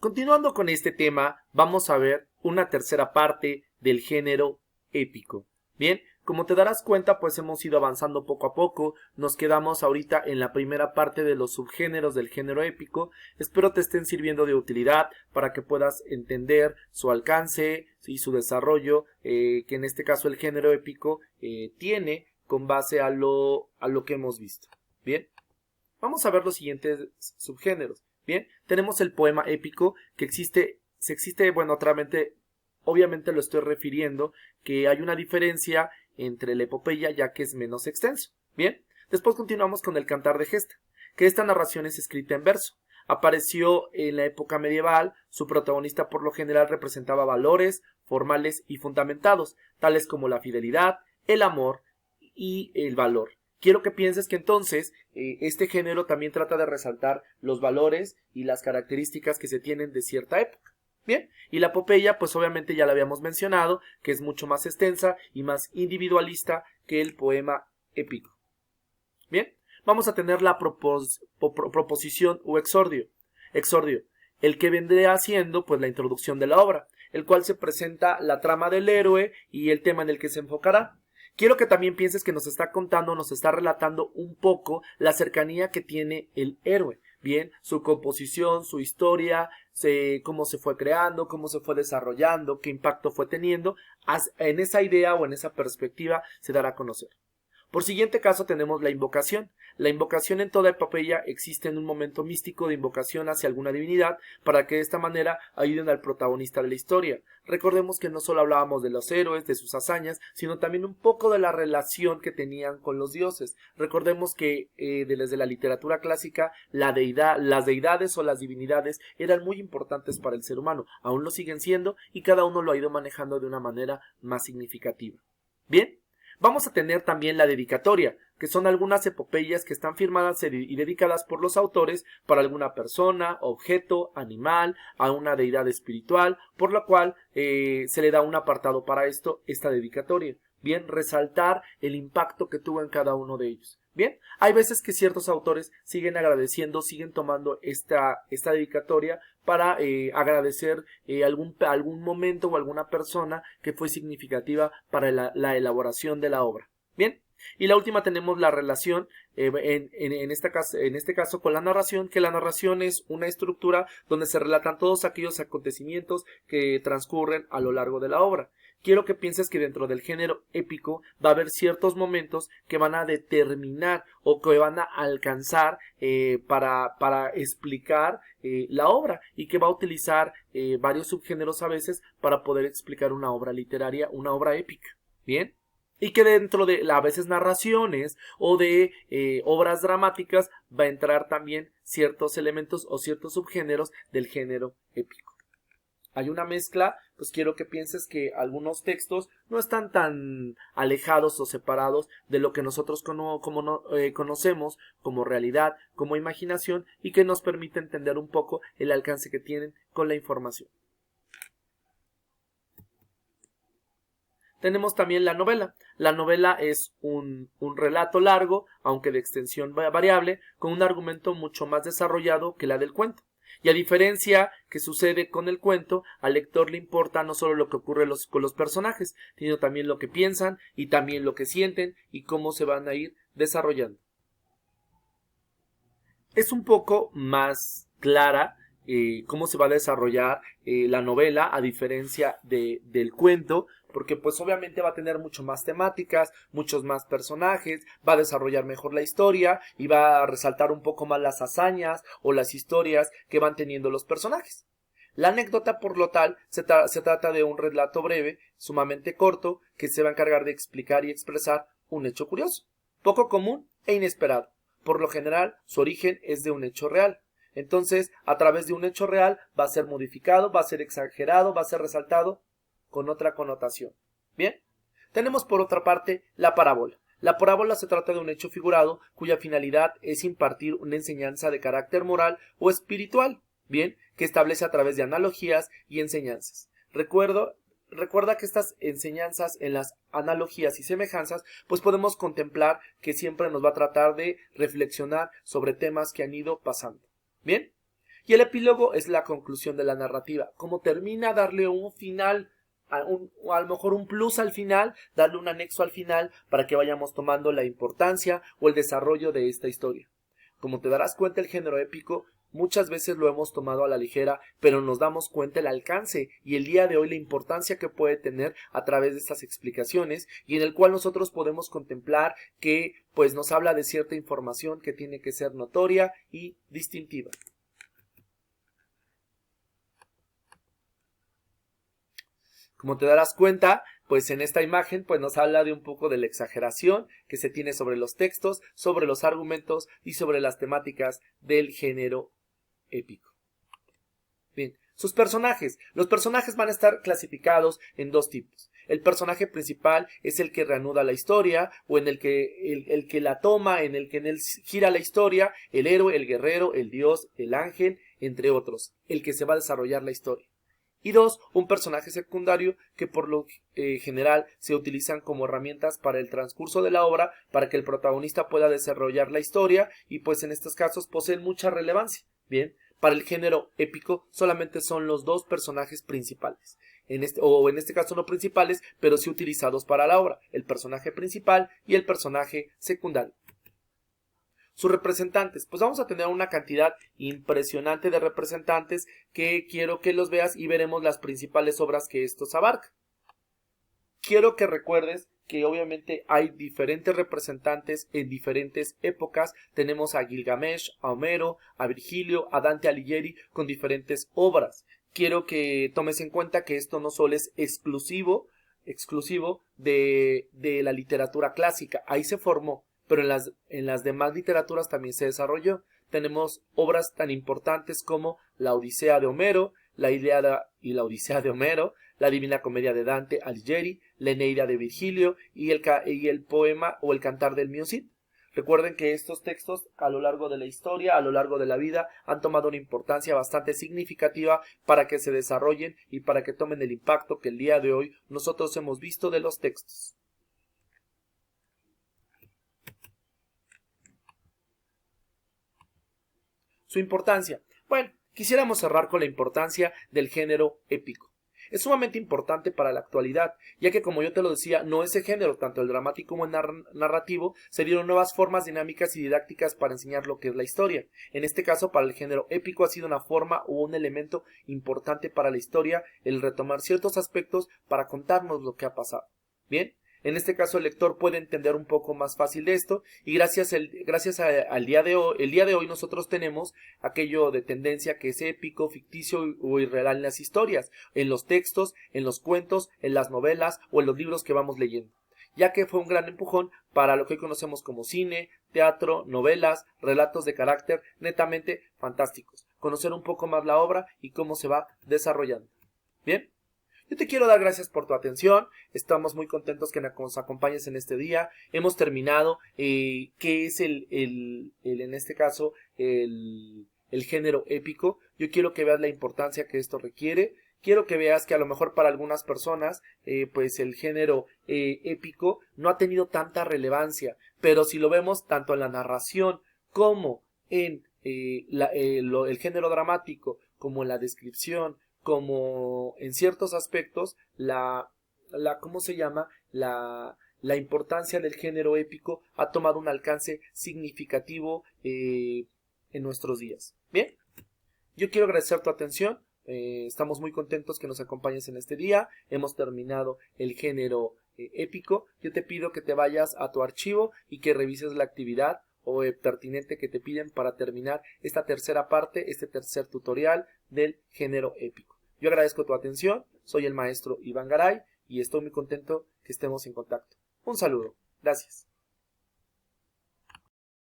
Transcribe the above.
Continuando con este tema, vamos a ver una tercera parte del género épico. Bien, como te darás cuenta, pues hemos ido avanzando poco a poco. Nos quedamos ahorita en la primera parte de los subgéneros del género épico. Espero te estén sirviendo de utilidad para que puedas entender su alcance y su desarrollo, que en este caso el género épico tiene con base a lo que hemos visto. Bien, vamos a ver los siguientes subgéneros. Bien, tenemos el poema épico que existe, bueno, obviamente lo estoy refiriendo, que hay una diferencia entre la epopeya ya que es menos extenso. Bien, después continuamos con el cantar de gesta, que esta narración es escrita en verso. Apareció en la época medieval, su protagonista por lo general representaba valores formales y fundamentados, tales como la fidelidad, el amor y el valor. Quiero que pienses que entonces este género también trata de resaltar los valores y las características que se tienen de cierta época. Bien, y la epopeya pues obviamente ya la habíamos mencionado, que es mucho más extensa y más individualista que el poema épico. Bien, vamos a tener la proposición o exordio. Exordio, el que vendría siendo pues la introducción de la obra, el cual se presenta la trama del héroe y el tema en el que se enfocará. Quiero que también pienses que nos está contando, nos está relatando un poco la cercanía que tiene el héroe. Bien, su composición, su historia, cómo se fue creando, cómo se fue desarrollando, qué impacto fue teniendo. En esa idea o en esa perspectiva se dará a conocer. Por siguiente caso tenemos la invocación. La invocación en toda epopeya existe en un momento místico de invocación hacia alguna divinidad para que de esta manera ayuden al protagonista de la historia. Recordemos que no solo hablábamos de los héroes, de sus hazañas, sino también un poco de la relación que tenían con los dioses. Recordemos que desde la literatura clásica las deidades o las divinidades eran muy importantes para el ser humano. Aún lo siguen siendo y cada uno lo ha ido manejando de una manera más significativa. Bien. Vamos a tener también la dedicatoria, que son algunas epopeyas que están firmadas y dedicadas por los autores para alguna persona, objeto, animal, a una deidad espiritual, por lo cual se le da un apartado para esta dedicatoria. Bien, resaltar el impacto que tuvo en cada uno de ellos. Bien, hay veces que ciertos autores siguen agradeciendo, siguen tomando esta dedicatoria para agradecer algún momento o alguna persona que fue significativa para la elaboración de la obra. Bien, y la última tenemos la relación en este caso con la narración, que la narración es una estructura donde se relatan todos aquellos acontecimientos que transcurren a lo largo de la obra. Quiero que pienses que dentro del género épico va a haber ciertos momentos que van a determinar o que van a alcanzar para explicar la obra y que va a utilizar varios subgéneros a veces para poder explicar una obra literaria, una obra épica. Bien. Y que dentro de a veces narraciones o de obras dramáticas va a entrar también ciertos elementos o ciertos subgéneros del género épico. Hay una mezcla, pues quiero que pienses que algunos textos no están tan alejados o separados de lo que nosotros conocemos como realidad, como imaginación y que nos permite entender un poco el alcance que tienen con la información. Tenemos también la novela. La novela es un relato largo, aunque de extensión variable, con un argumento mucho más desarrollado que la del cuento. Y a diferencia que sucede con el cuento, al lector le importa no solo lo que ocurre con los personajes, sino también lo que piensan y también lo que sienten y cómo se van a ir desarrollando. Es un poco más clara cómo se va a desarrollar la novela a diferencia del cuento, porque pues obviamente va a tener mucho más temáticas, muchos más personajes, va a desarrollar mejor la historia y va a resaltar un poco más las hazañas o las historias que van teniendo los personajes. La anécdota, por lo tal, se trata de un relato breve, sumamente corto, que se va a encargar de explicar y expresar un hecho curioso, poco común e inesperado. Por lo general, su origen es de un hecho real. Entonces, a través de un hecho real, va a ser modificado, va a ser exagerado, va a ser resaltado con otra connotación. Bien, tenemos por otra parte la parábola. La parábola se trata de un hecho figurado cuya finalidad es impartir una enseñanza de carácter moral o espiritual, bien, que establece a través de analogías y enseñanzas. Recuerda que estas enseñanzas en las analogías y semejanzas, pues podemos contemplar que siempre nos va a tratar de reflexionar sobre temas que han ido pasando. Bien, Y el epílogo es la conclusión de la narrativa, como termina, darle un final, a lo mejor un plus al final, darle un anexo al final para que vayamos tomando la importancia o el desarrollo de esta historia. Como te darás cuenta, el género épico muchas veces lo hemos tomado a la ligera, pero nos damos cuenta el alcance y el día de hoy la importancia que puede tener a través de estas explicaciones, y en el cual nosotros podemos contemplar que pues nos habla de cierta información que tiene que ser notoria y distintiva. Como te darás cuenta, pues en esta imagen pues nos habla de un poco de la exageración que se tiene sobre los textos, sobre los argumentos y sobre las temáticas del género épico. Bien, sus personajes. Los personajes van a estar clasificados en dos tipos. El personaje principal es el que reanuda la historia, o en el que la toma, en el que gira la historia, el héroe, el guerrero, el dios, el ángel, entre otros, el que se va a desarrollar la historia. Y dos, un personaje secundario que por lo general se utilizan como herramientas para el transcurso de la obra, para que el protagonista pueda desarrollar la historia, y pues en estos casos poseen mucha relevancia. Bien, para el género épico solamente son los dos personajes principales, en este caso no principales, pero sí utilizados para la obra, el personaje principal y el personaje secundario. Sus representantes, pues vamos a tener una cantidad impresionante de representantes que quiero que los veas y veremos las principales obras que estos abarcan. Quiero que recuerdes que obviamente hay diferentes representantes en diferentes épocas. Tenemos a Gilgamesh, a Homero, a Virgilio, a Dante Alighieri con diferentes obras. Quiero que tomes en cuenta que esto no solo es exclusivo de la literatura clásica, ahí se formó, pero en las demás literaturas también se desarrolló. Tenemos obras tan importantes como la Odisea de Homero, la Ilíada y la Odisea de Homero, la Divina Comedia de Dante Alighieri, la Eneida de Virgilio y el poema o el Cantar del Mio Cid. Recuerden que estos textos a lo largo de la historia, a lo largo de la vida, han tomado una importancia bastante significativa para que se desarrollen y para que tomen el impacto que el día de hoy nosotros hemos visto de los textos. Su importancia. Bueno, quisiéramos cerrar con la importancia del género épico. Es sumamente importante para la actualidad, ya que como yo te lo decía, no ese género, tanto el dramático como el narrativo, se dieron nuevas formas dinámicas y didácticas para enseñar lo que es la historia. En este caso, para el género épico ha sido una forma o un elemento importante para la historia, el retomar ciertos aspectos para contarnos lo que ha pasado. Bien, en este caso el lector puede entender un poco más fácil de esto, y gracias al día de hoy nosotros tenemos aquello de tendencia que es épico, ficticio o irreal en las historias, en los textos, en los cuentos, en las novelas o en los libros que vamos leyendo, ya que fue un gran empujón para lo que hoy conocemos como cine, teatro, novelas, relatos de carácter netamente fantásticos, conocer un poco más la obra y cómo se va desarrollando. Bien, yo te quiero dar gracias por tu atención. Estamos muy contentos que nos acompañes en este día. Hemos terminado qué es en este caso el género épico. Yo quiero que veas la importancia que esto requiere. Quiero que veas que a lo mejor para algunas personas pues el género épico no ha tenido tanta relevancia, pero si lo vemos tanto en la narración como en el género dramático, como en la descripción, como en ciertos aspectos, ¿cómo se llama? La importancia del género épico ha tomado un alcance significativo en nuestros días. Bien, yo quiero agradecer tu atención. Estamos muy contentos que nos acompañes en este día. Hemos terminado el género épico. Yo te pido que te vayas a tu archivo y que revises la actividad o pertinente que te piden para terminar esta tercera parte, este tercer tutorial del género épico. Yo agradezco tu atención, soy el maestro Iván Garay y estoy muy contento que estemos en contacto. Un saludo, gracias.